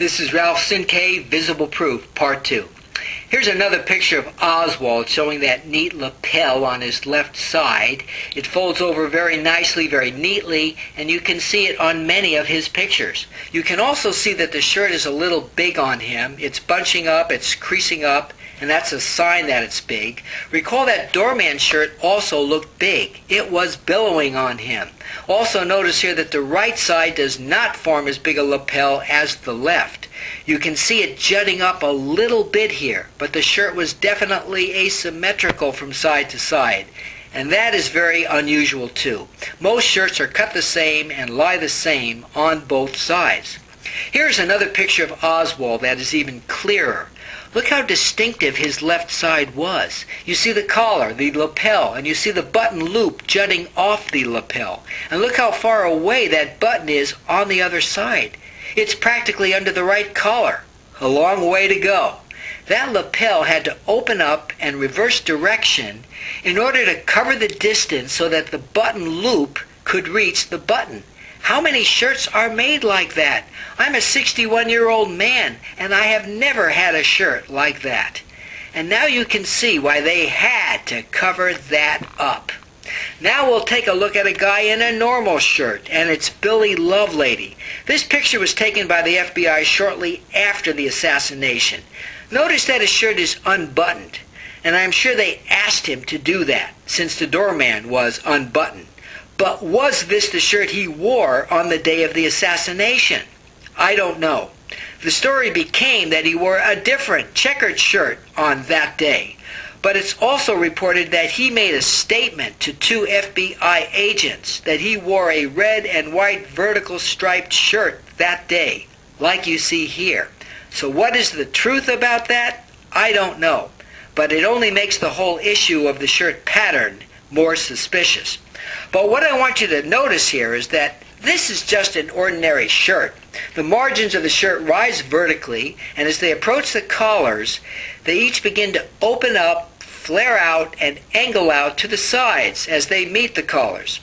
This is Ralph Sinkay, Visible Proof, Part 2. Here's another picture of Oswald showing that neat lapel on his left side. It folds over very nicely, very neatly, and you can see it on many of his pictures. You can also see that the shirt is a little big on him. It's bunching up, it's creasing up, and that's a sign that it's big. Recall that Doorman shirt also looked big. It was billowing on him. Also notice here that the right side does not form as big a lapel as the left. You can see it jutting up a little bit here, but the shirt was definitely asymmetrical from side to side. And that is very unusual too. Most shirts are cut the same and lie the same on both sides. Here's another picture of Oswald that is even clearer. Look how distinctive his left side was. You see the collar, the lapel, and you see the button loop jutting off the lapel. And look how far away that button is on the other side. It's practically under the right collar. A long way to go. That lapel had to open up and reverse direction in order to cover the distance so that the button loop could reach the button. How many shirts are made like that? I'm a 61-year-old man, and I have never had a shirt like that. And now you can see why they had to cover that up. Now we'll take a look at a guy in a normal shirt, and it's Billy Lovelady. This picture was taken by the FBI shortly after the assassination. Notice that his shirt is unbuttoned, and I'm sure they asked him to do that, since the doorman was unbuttoned. But was this the shirt he wore on the day of the assassination? I don't know. The story became that he wore a different checkered shirt on that day. But it's also reported that he made a statement to two FBI agents that he wore a red and white vertical striped shirt that day, like you see here. So what is the truth about that? I don't know. But it only makes the whole issue of the shirt pattern more suspicious. But what I want you to notice here is that this is just an ordinary shirt. The margins of the shirt rise vertically, and as they approach the collars, they each begin to open up, flare out, and angle out to the sides as they meet the collars.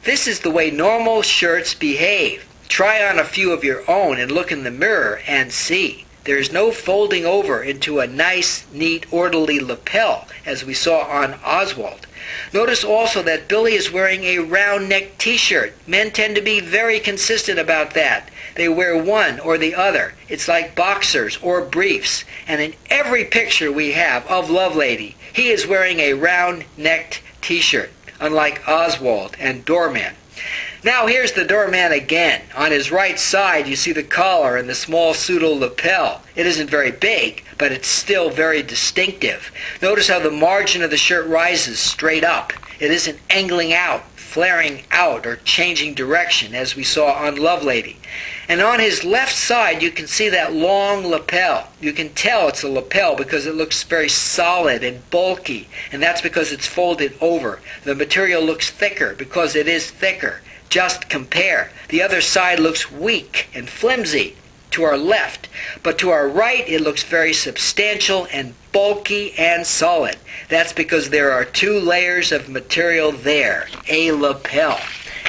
This is the way normal shirts behave. Try on a few of your own and look in the mirror and see. There is no folding over into a nice, neat, orderly lapel, as we saw on Oswald. Notice also that Billy is wearing a round-neck t-shirt. Men tend to be very consistent about that. They wear one or the other. It's like boxers or briefs. And in every picture we have of Lovelady, he is wearing a round-necked t-shirt, unlike Oswald and Doorman. Now here's the Doorman again. On his right side you see the collar and the small pseudo lapel. It isn't very big, but it's still very distinctive. Notice how the margin of the shirt rises straight up. It isn't angling out, flaring out, or changing direction as we saw on Lovelady. And on his left side you can see that long lapel. You can tell it's a lapel because it looks very solid and bulky, and that's because it's folded over. The material looks thicker because it is thicker. Just compare. The other side looks weak and flimsy to our left, but to our right it looks very substantial and bulky and solid. That's because there are two layers of material there, a lapel.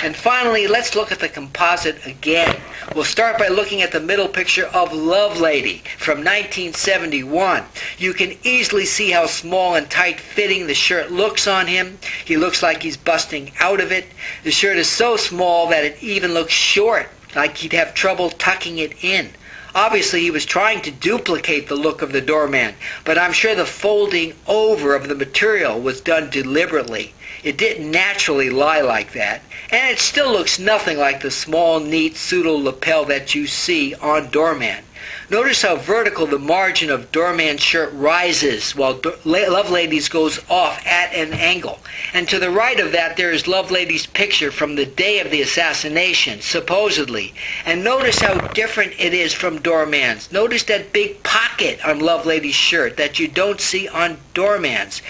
And finally, let's look at the composite again. We'll start by looking at the middle picture of Lovelady from 1971. You can easily see how small and tight-fitting the shirt looks on him. He looks like he's busting out of it. The shirt is so small that it even looks short, like he'd have trouble tucking it in. Obviously, he was trying to duplicate the look of the doorman, but I'm sure the folding over of the material was done deliberately. It didn't naturally lie like that, and it still looks nothing like the small, neat pseudo lapel that you see on Doorman. Notice how vertical the margin of Doorman's shirt rises while Lovelady's goes off at an angle. And to the right of that there is Lovelady's picture from the day of the assassination, supposedly. And notice how different it is from Doorman's. Notice that big pocket on Lovelady's shirt that you don't see on Doorman's.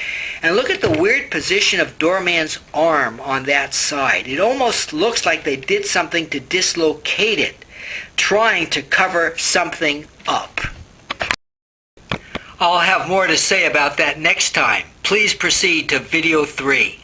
And look at the weird position of Doorman's arm on that side. It almost looks like they did something to dislocate it, trying to cover something up. I'll have more to say about that next time. Please proceed to video 3.